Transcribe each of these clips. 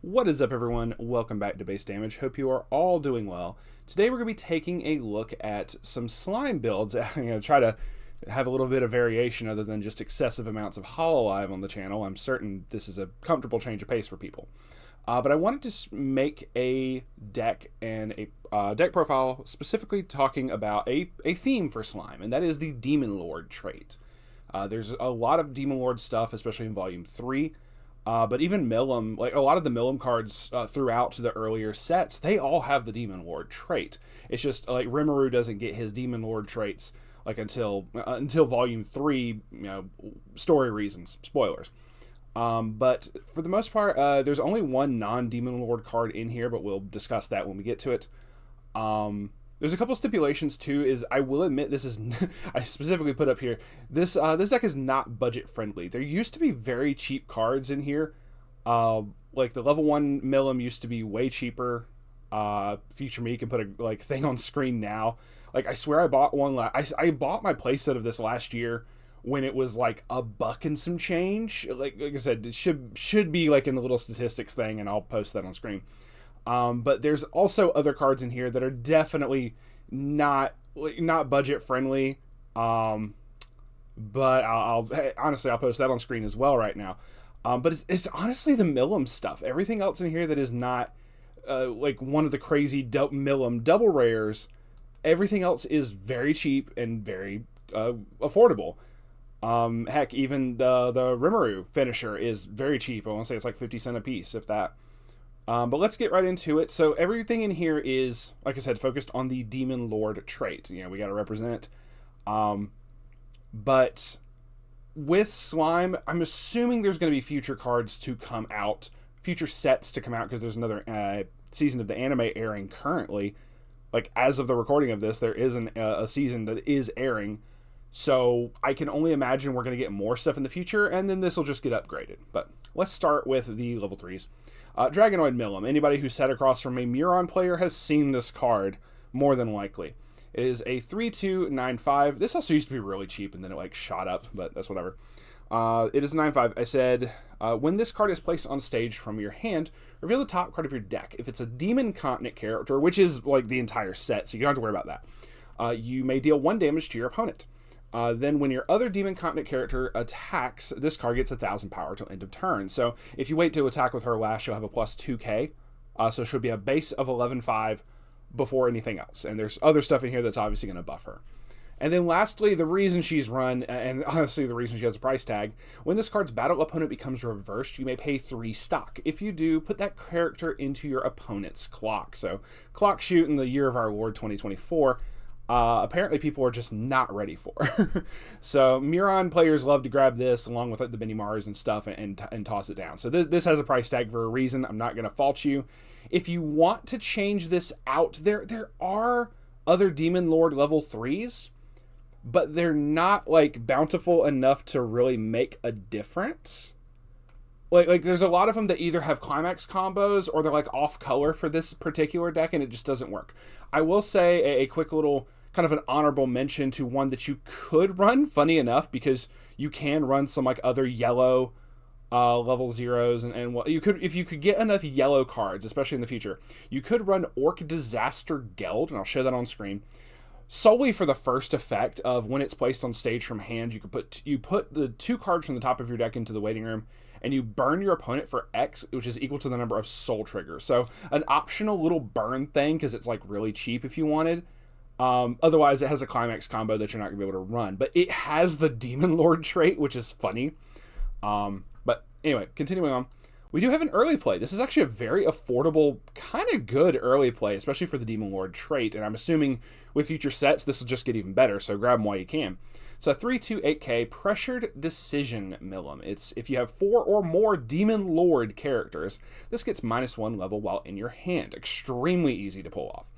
What is up, everyone? Welcome back to Base Damage. Hope you are all doing well. Today we're going to be taking a look at some slime builds. I'm going to try to have a little bit of variation other than just excessive amounts of Hololive on the channel. I'm certain this is a comfortable change of pace for people. But I wanted to make a deck and a deck profile specifically talking about a theme for slime, and that is the Demon Lord trait. There's a lot of Demon Lord stuff, especially in Volume 3. But even Millum, like a lot of the Millum cards throughout the earlier sets, they all have the Demon Lord trait. It's just like Rimuru doesn't get his Demon Lord traits like until Volume 3, story reasons, spoilers. But for the most part, there's only one non-Demon Lord card in here, but we'll discuss that when we get to it. There's a couple stipulations too. I will admit this is I specifically put up here. This deck is not budget friendly. There used to be very cheap cards in here. Like the level 1 Millum used to be way cheaper. Future Me can put a thing on screen now. Like I swear I bought one. I bought my playset of this last year when it was like $1 and some change. Like I said, it should be like in the little statistics thing, and I'll post that on screen. But there's also other cards in here that are definitely not budget friendly. But I'll honestly, I'll post that on screen as well right now. But it's honestly the Millum stuff. Everything else in here that is not like one of the crazy Millum double rares, everything else is very cheap and very affordable. Heck, even the Rimuru finisher is very cheap. I want to say it's like 50 cents a piece, if that. But let's get right into it. So everything in here is, like I said, focused on the Demon Lord trait. We got to represent. But with slime, I'm assuming there's going to be future cards to come out, future sets to come out, because there's another season of the anime airing currently. Like, as of the recording of this, there is a season that is airing. So I can only imagine we're going to get more stuff in the future, and then this will just get upgraded. But let's start with the level 3s. Dragonoid Millum. Anybody who sat across from a Muron player has seen this card, more than likely. It is a 3/2/9/5. This also used to be really cheap, and then it shot up, but that's whatever. It is 9/5. I said, when this card is placed on stage from your hand, reveal the top card of your deck. If it's a Demon Continent character, which is like the entire set, so you don't have to worry about that, you may deal 1 damage to your opponent. Then when your other Demon Continent character attacks, this card gets 1,000 power till end of turn. So if you wait to attack with her last, she'll have a plus 2k. So she'll be a base of 11/5 before anything else. And there's other stuff in here that's obviously going to buff her. And then lastly, the reason she's run, and honestly the reason she has a price tag, when this card's battle opponent becomes reversed, you may pay 3 stock. If you do, put that character into your opponent's clock. So clock shoot in the year of our Lord 2024. Apparently people are just not ready for. So Muron players love to grab this along with the Benimars and stuff and toss it down. So this has a price tag for a reason. I'm not going to fault you. If you want to change this out, there are other Demon Lord level 3s, but they're not like bountiful enough to really make a difference. Like there's a lot of them that either have climax combos or they're like off color for this particular deck, and it just doesn't work. I will say a quick little kind of an honorable mention to one that you could run, funny enough, because you can run some like other yellow level 0s, and what you could, if you could get enough yellow cards, especially in the future, you could run Orc Disaster Geld, and I'll show that on screen, solely for the first effect of when it's placed on stage from hand. You put the 2 cards from the top of your deck into the waiting room, and you burn your opponent for X, which is equal to the number of soul triggers. So an optional little burn thing, because it's like really cheap if you wanted. Otherwise, it has a climax combo that you're not going to be able to run. But it has the Demon Lord trait, which is funny. But anyway, continuing on. We do have an early play. This is actually a very affordable, kind of good early play, especially for the Demon Lord trait. And I'm assuming with future sets, this will just get even better. So grab them while you can. So 3/2/8k Pressured Decision Millum. It's if you have 4 or more Demon Lord characters, this gets -1 level while in your hand. Extremely easy to pull off.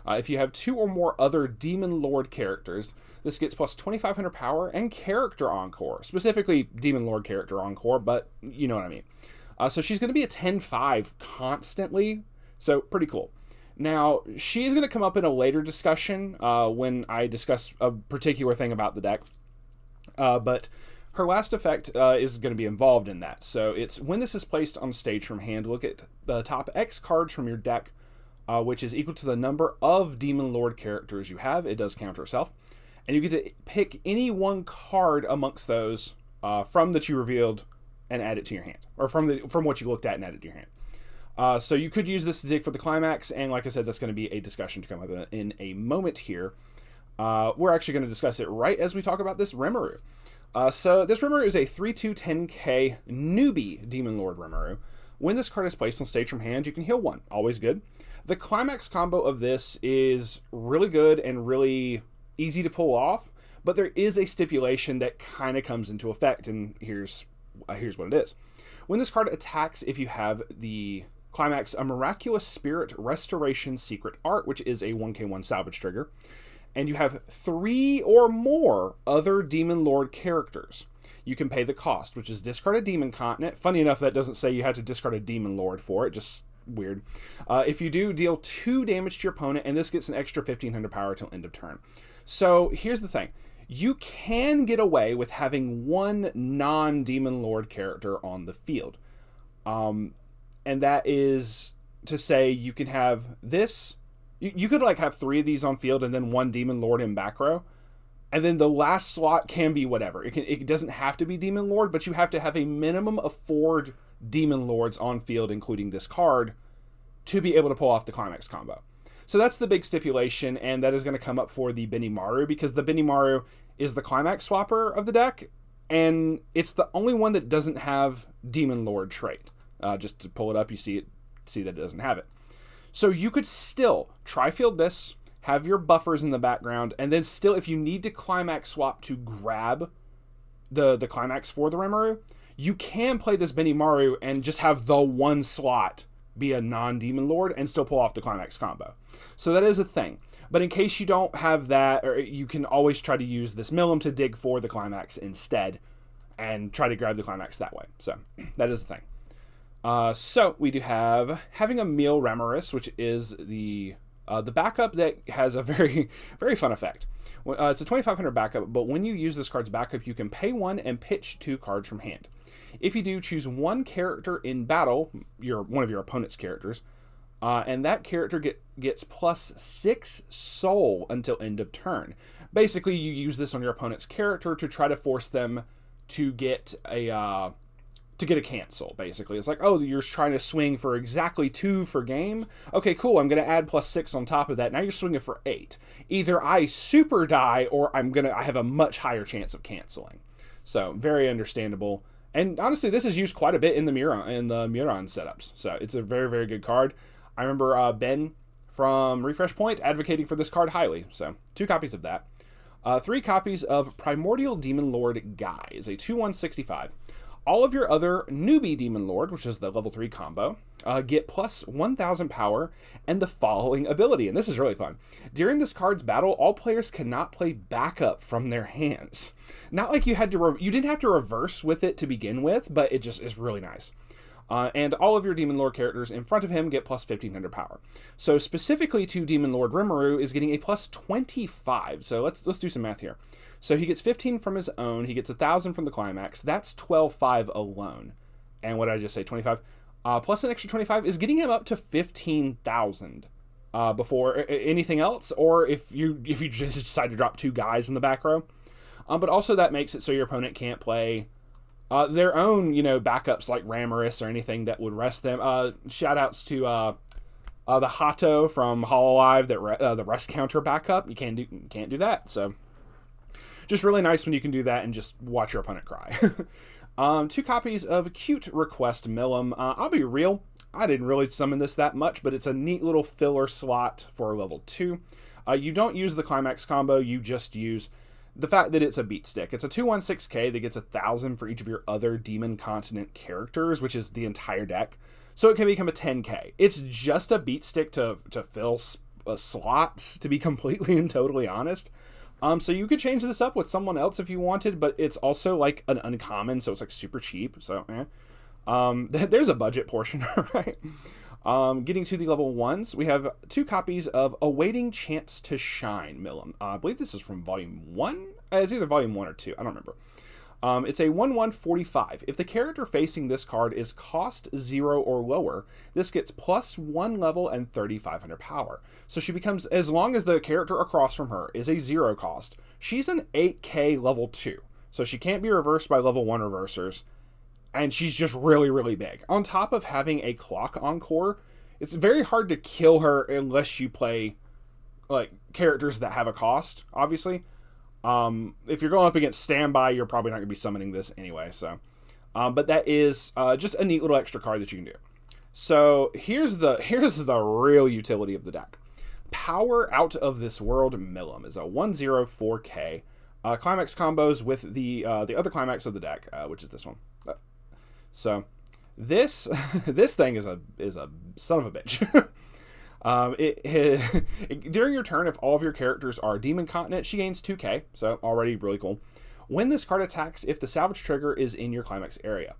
If you have 2 or more other Demon Lord characters, this gets plus 2,500 power and character encore. Specifically, Demon Lord character encore, but you know what I mean. So she's going to be a 10/5 constantly, so pretty cool. Now, she is going to come up in a later discussion when I discuss a particular thing about the deck. But Her last effect is going to be involved in that. So it's when this is placed on stage from hand, look at the top X cards from your deck, which is equal to the number of Demon Lord characters you have. It does counter itself. And you get to pick any one card amongst those from that you revealed and add it to your hand. Or from what you looked at and add it to your hand. So you could use this to dig for the climax. And like I said, that's going to be a discussion to come up in a moment here. We're actually going to discuss it right as we talk about this Rimuru. So this Rimuru is a 3/2 10k newbie Demon Lord Rimuru. When this card is placed on stage from hand, you can heal 1. Always good. The climax combo of this is really good and really easy to pull off, but there is a stipulation that kind of comes into effect, and here's what it is. When this card attacks, if you have the climax, a Miraculous Spirit Restoration Secret Art, which is a 1k1 salvage trigger, and you have 3 or more other Demon Lord characters, you can pay the cost, which is discard a Demon Continent. Funny enough, that doesn't say you have to discard a Demon Lord for it, just weird. If you do, deal 2 damage to your opponent, and this gets an extra 1500 power till end of turn. So here's the thing. You can get away with having 1 non-Demon Lord character on the field. And that is to say you can have this. You could like have 3 of these on field and then 1 Demon Lord in back row. And then the last slot can be whatever. It doesn't have to be Demon Lord, but you have to have a minimum of 4 Demon Lords on field, including this card, to be able to pull off the climax combo. So that's the big stipulation, and that is going to come up for the Benimaru, because the Benimaru is the climax swapper of the deck, and it's the only one that doesn't have Demon Lord trait. Just to pull it up, you see that it doesn't have it. So you could still tri-field this, have your buffers in the background, and then still, if you need to climax swap to grab the climax for the Rimuru, you can play this Benimaru and just have the 1 slot be a non-Demon Lord and still pull off the climax combo. So that is a thing. But in case you don't have that, or you can always try to use this Millum to dig for the climax instead and try to grab the climax that way. So that is the thing. So we do have having a Meal Remoris, which is the backup that has a very, very fun effect. It's a 2500 backup, but when you use this card's backup, you can pay 1 and pitch 2 cards from hand. If you do, choose 1 character in battle, one of your opponent's characters, and that character gets +6 soul until end of turn. Basically, you use this on your opponent's character to try to force them to get a cancel. Basically, it's like, oh, you're trying to swing for exactly 2 for game. Okay, cool. I'm going to add +6 on top of that. Now you're swinging for 8. Either I super die or I have a much higher chance of canceling. So very understandable. And honestly, this is used quite a bit in the Muron setups. So it's a very, very good card. I remember Ben from Refresh Point advocating for this card highly. So 2 copies of that. 3 copies of Primordial Demon Lord Guy is a 2/165. All of your other newbie Demon Lord, which is the level 3 combo, get +1000 power and the following ability. And this is really fun. During this card's battle, all players cannot play backup from their hands. Not like you didn't have to reverse with it to begin with, but it just is really nice. And all of your Demon Lord characters in front of him get +1500 power. So specifically to Demon Lord Rimuru is getting a +25. So let's do some math here. So he gets 15 from his own. He gets 1000 from the climax. That's 12,500 alone. And what did I just say? 25 plus an extra 25 is getting him up to 15,000 before anything else. Or if you just decide to drop 2 guys in the back row. But also that makes it so your opponent can't play their own, backups like Ramoris or anything that would rest them. Shout outs to the Hato from Hololive, the rest counter backup. You can't do that. So just really nice when you can do that and just watch your opponent cry. 2 copies of Cute Request Millum. I'll be real, I didn't really summon this that much, but it's a neat little filler slot for level 2. You don't use the climax combo, you just use the fact that it's a beat stick. It's a 2/16k that gets 1000 for each of your other Demon Continent characters, which is the entire deck. So it can become a 10k. It's just a beat stick to fill a slot, to be completely and totally honest. So you could change this up with someone else if you wanted, but it's also like an uncommon, so it's like super cheap. So there's a budget portion, right? Getting to the level 1s, we have 2 copies of Awaiting Chance to Shine Millum. I believe this is from Volume 1. It's either Volume 1 or 2. I don't remember. It's a 1/1/45. If the character facing this card is cost 0 or lower, this gets +1 level and 3,500 power. So she becomes, as long as the character across from her is a 0 cost, she's an 8k level 2. So she can't be reversed by level 1 reversers. And she's just really, really big. On top of having a clock encore, it's very hard to kill her unless you play like characters that have a cost, obviously. If you're going up against standby, you're probably not going to be summoning this anyway. So, but that is just a neat little extra card that you can do. So here's the real utility of the deck. Power Out of This World Millum is a 1/04k. Climax combos with the other climax of the deck, which is this one. So this this thing is a son of a bitch. During your turn, if all of your characters are Demon Continent, she gains 2k, so already really cool. When this card attacks, if the salvage trigger is in your climax area,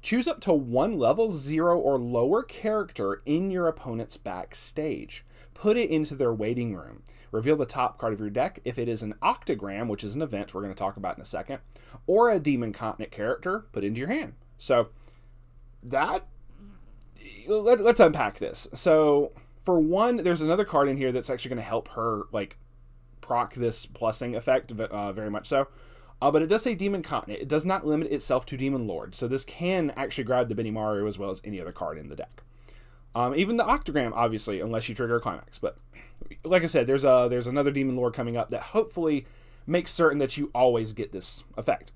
choose up to one level 0 or lower character in your opponent's backstage. Put it into their waiting room. Reveal the top card of your deck. If it is an Octagram, which is an event we're going to talk about in a second, or a Demon Continent character, put into your hand. So that, let's unpack this. So for one, there's another card in here that's actually going to help her like proc this plussing effect, very much so. But it does say Demon Continent. It does not limit itself to Demon Lord. So this can actually grab the Benimaru as well as any other card in the deck. Even the Octagram, obviously, unless you trigger a climax. But like I said, there's another Demon Lord coming up that hopefully makes certain that you always get this effect.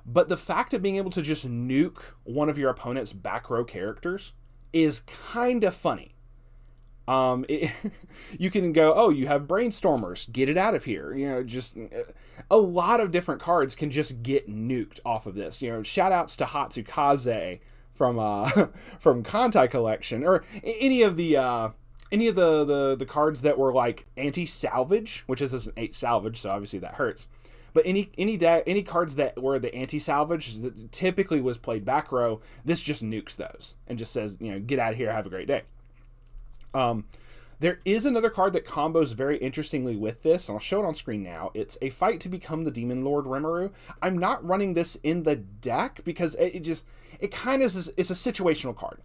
But the fact of being able to just nuke one of your opponent's back row characters is kind of funny. You can go, oh, you have Brainstormers, get it out of here. You know, just a lot of different cards can just get nuked off of this. You know, shout outs to Hatsukaze from Kantai Collection, or any of the cards that were like anti-salvage, which is an 8 salvage, so obviously that hurts. But any cards that were the anti-salvage that typically was played back row, this just nukes those and just says, you know, get out of here, have a great day. There is another card that combos very interestingly with this, and I'll show it on screen now. It's a Fight to Become the Demon Lord Rimuru. I'm not running this in the deck because it kind of is, it's a situational card.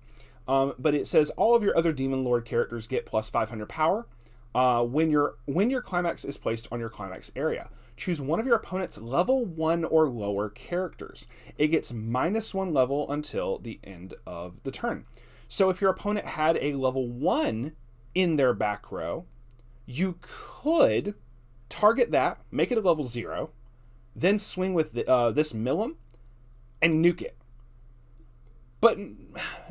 But it says all of your other Demon Lord characters get plus 500 power when your climax is placed on your climax area. Choose one of your opponent's level 1 or lower characters. It gets -1 level until the end of the turn. So if your opponent had a level 1 in their back row, you could target that, make it a level 0, then swing with this Millum and nuke it. But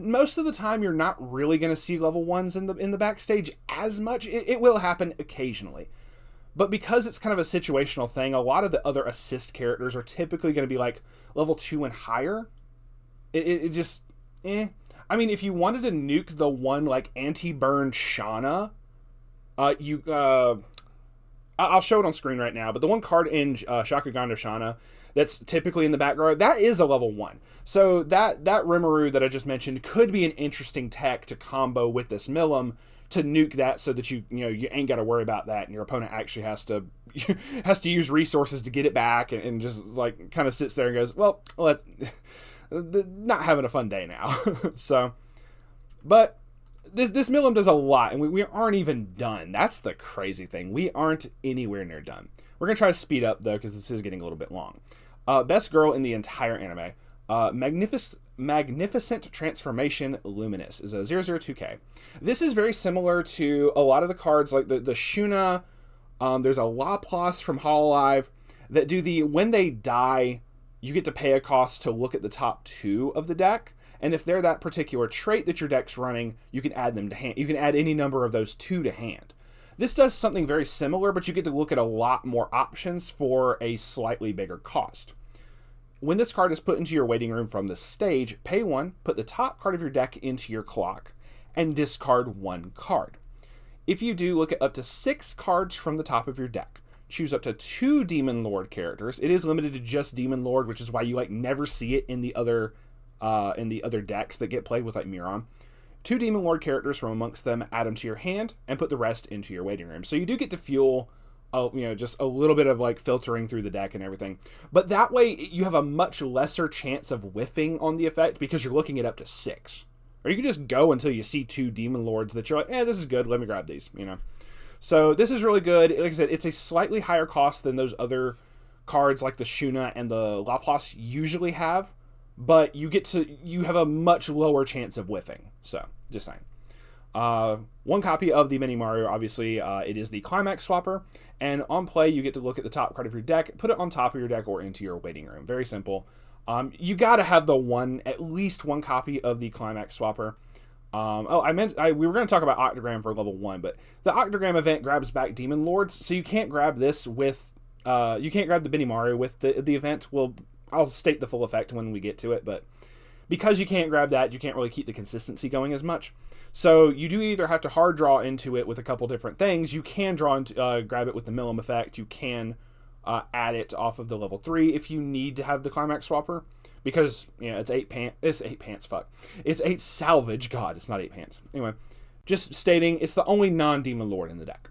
most of the time, you're not really going to see level 1s in the backstage as much. It will happen occasionally. But because it's kind of a situational thing, a lot of the other assist characters are typically going to be like level 2 and higher. It just, I mean, if you wanted to nuke the one like anti-burn Shana, I'll show it on screen right now, but the one card in Shakugan no Shana that's typically in the back row, that is a level 1. So that Rimuru that I just mentioned could be an interesting tech to combo with this Millum to nuke that, so that you ain't got to worry about that, and your opponent actually has to use resources to get it back, and just like kind of sits there and goes, well, let's not having a fun day now. So, but this Millum does a lot, and we aren't even done. That's the crazy thing. We aren't anywhere near done. We're gonna try to speed up though, because this is getting a little bit long. Best girl in the entire anime. Magnificent Transformation Luminous is a 002k. This is very similar to a lot of the cards like the Shuna. There's a Laplace from Hololive that do when they die, you get to pay a cost to look at the top 2 of the deck. And if they're that particular trait that your deck's running, you can add them to hand. You can add any number of those 2 to hand. This does something very similar, but you get to look at a lot more options for a slightly bigger cost. When this card is put into your waiting room from the stage, pay 1, put the top card of your deck into your clock, and discard 1 card. If you do, look at up to 6 cards from the top of your deck. Choose up to 2 Demon Lord characters. It is limited to just Demon Lord, which is why you never see it in the other decks that get played with Miron. 2 Demon Lord characters from amongst them, add them to your hand, and put the rest into your waiting room. So you do get to fuel just a little bit of like filtering through the deck and everything. But that way you have a much lesser chance of whiffing on the effect because you're looking at up to 6. Or you can just go until you see 2 Demon Lords that you're like, this is good, let me grab these, So this is really good. Like I said, it's a slightly higher cost than those other cards like the Shuna and the Laplace usually have, but you have a much lower chance of whiffing. So, just saying. One copy of the Mini Mario, obviously, it is the Climax Swapper, and on play, you get to look at the top card of your deck, put it on top of your deck or into your waiting room. Very simple. You gotta have at least one copy of the Climax Swapper. We were going to talk about Octogram for level 1, but the Octogram event grabs back Demon Lords, so you can't grab this with, you can't grab the Mini Mario with the event. I'll state the full effect when we get to it, but because you can't grab that, you can't really keep the consistency going as much. So you do either have to hard draw into it with a couple different things. You can grab it with the Milim effect. You can add it off of the level 3 if you need to have the Climax Swapper. Because, it's 8 pants. It's 8 pants, fuck. It's 8 salvage. God, it's not 8 pants. Anyway, just stating, it's the only non-Demon Lord in the deck.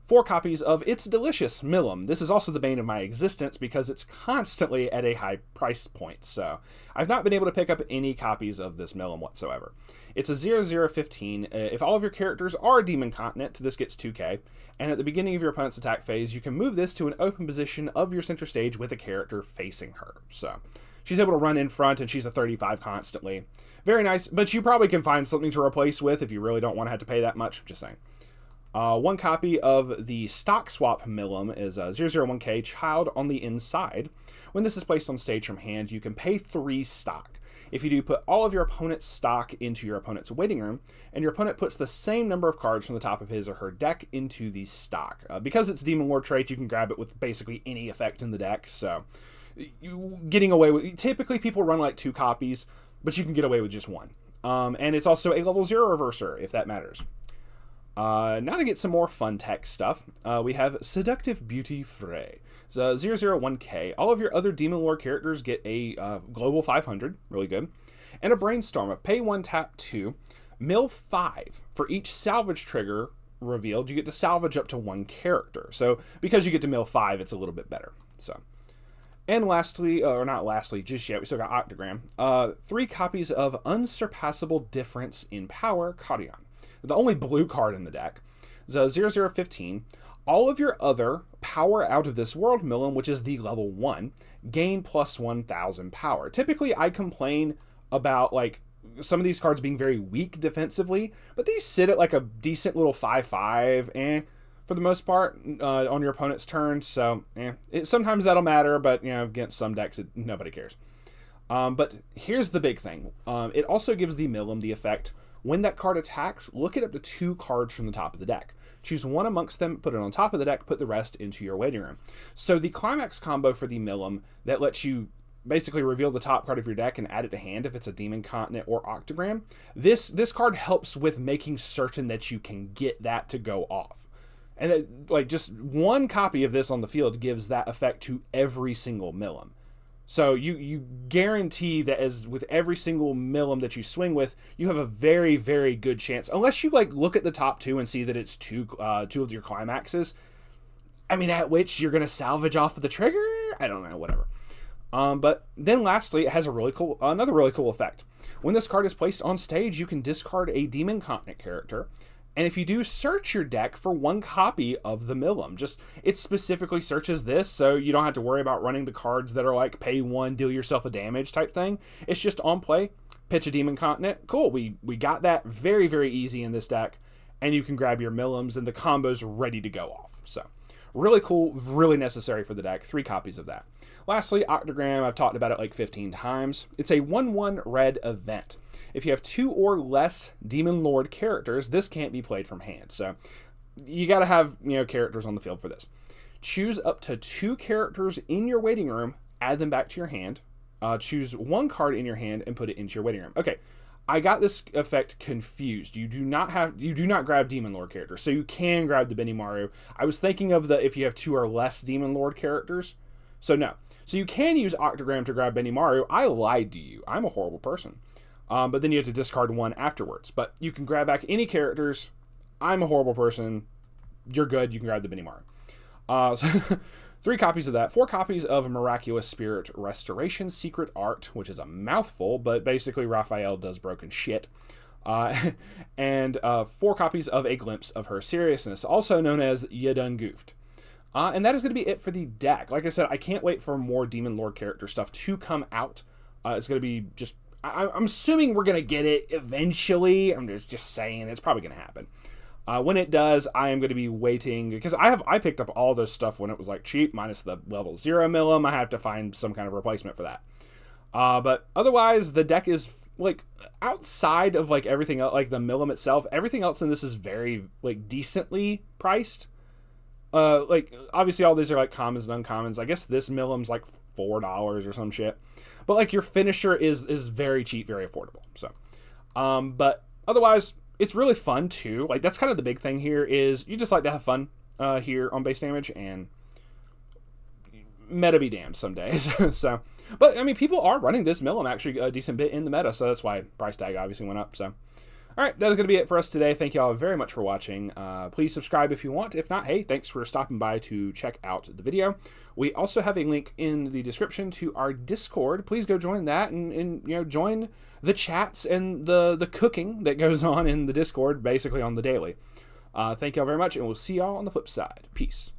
4 copies of It's Delicious Milim. This is also the bane of my existence because it's constantly at a high price point. So, I've not been able to pick up any copies of this Milim whatsoever. It's a 0/0/15. If all of your characters are Demon Continent, this gets 2k. And at the beginning of your opponent's attack phase, you can move this to an open position of your center stage with a character facing her. So, she's able to run in front, and she's a 35 constantly. Very nice, but you probably can find something to replace with if you really don't want to have to pay that much. Just saying. One copy of the Stock Swap Milim is 0/0/1k Child on the Inside. When this is placed on stage from hand, you can pay 3 stock. If you do, put all of your opponent's stock into your opponent's waiting room, and your opponent puts the same number of cards from the top of his or her deck into the stock. Because it's Demon Lord trait, you can grab it with basically any effect in the deck, so getting away with... Typically, people run like 2 copies, but you can get away with just 1. And it's also a level 0 reverser, if that matters. Now to get some more fun tech stuff, we have Seductive Beauty Frey. It's 0/0/1k. All of your other Demon Lord characters get a global 500, really good, and a Brainstorm of pay 1, tap 2, mill 5. For each salvage trigger revealed, you get to salvage up to 1 character. So because you get to mill 5, it's a little bit better. So, and lastly, or not lastly, just yet, we still got Octogram. 3 copies of Unsurpassable Difference in Power Cardion. The only blue card in the deck. It's 0/0/15. All of your other Power Out of This World Milim, which is the level 1, gain plus 1,000 power. Typically, I complain about like some of these cards being very weak defensively, but these sit at like a decent little 5/5, for the most part, on your opponent's turn. So, sometimes that'll matter, but against some decks, nobody cares. But here's the big thing. It also gives the Milim the effect, when that card attacks, look at up to 2 cards from the top of the deck. Choose one amongst them, put it on top of the deck, put the rest into your waiting room. So the Climax combo for the Milim that lets you basically reveal the top card of your deck and add it to hand if it's a Demon Continent or Octogram, this card helps with making certain that you can get that to go off. And just 1 copy of this on the field gives that effect to every single Milim. So you guarantee that as with every single Milim that you swing with, you have a very, very good chance, unless you look at the top 2 and see that it's two of your climaxes. I mean, at which you're gonna salvage off of the trigger. I don't know, whatever. But then lastly, it has another really cool effect. When this card is placed on stage, you can discard a Demon Continent character. And if you do, search your deck for 1 copy of the Milim. It specifically searches this, so you don't have to worry about running the cards that are like pay 1, deal yourself a damage type thing. It's just on play, pitch a Demon Continent. Cool, we got that very, very easy in this deck. And you can grab your Milims and the combo's ready to go off. So, really cool, really necessary for the deck. 3 copies of that. Lastly, Octogram, I've talked about it like 15 times. It's a 1/1 red event. If you have 2 or less Demon Lord characters, this can't be played from hand. So you got to have characters on the field for this. Choose up to 2 characters in your waiting room, add them back to your hand. Choose 1 card in your hand and put it into your waiting room. Okay, I got this effect confused. You do not grab Demon Lord characters, so you can grab the Mini Mario. I was thinking of if you have 2 or less Demon Lord characters. So no. So you can use Octogram to grab Mini Mario. I lied to you. I'm a horrible person. But then you have to discard 1 afterwards. But you can grab back any characters. I'm a horrible person. you're good. You can grab the mini Mart. So 3 copies of that, 4 copies of Miraculous Spirit Restoration Secret Art, which is a mouthful, but basically Raphael does broken shit. And 4 copies of A Glimpse of Her Seriousness, also known as Ya Done Goofed. And that is going to be it for the deck. Like I said, I can't wait for more Demon Lord character stuff to come out. It's going to be just... I'm assuming we're going to get it eventually. I'm just saying it's probably going to happen. When it does, I am going to be waiting, because I picked up all this stuff when it was like cheap, minus the level 0 Milim. I have to find some kind of replacement for that. But otherwise, the deck is like outside of like everything else, like the Milim itself. Everything else in this is very like decently priced. Like obviously all these are like commons and uncommons. I guess this Milim's like $4 or some shit. But like your finisher is very cheap, very affordable. So, but otherwise, it's really fun too. Like that's kind of the big thing here is you just like to have fun here on base damage, and meta be damned some days. So, but I mean, people are running this Milim actually a decent bit in the meta, so that's why price tag obviously went up. So, all right, that is going to be it for us today. Thank you all very much for watching. Please subscribe if you want. If not, hey, thanks for stopping by to check out the video. We also have a link in the description to our Discord. Please go join that and join the chats and the cooking that goes on in the Discord basically on the daily. Thank you all very much, and we'll see y'all on the flip side. Peace.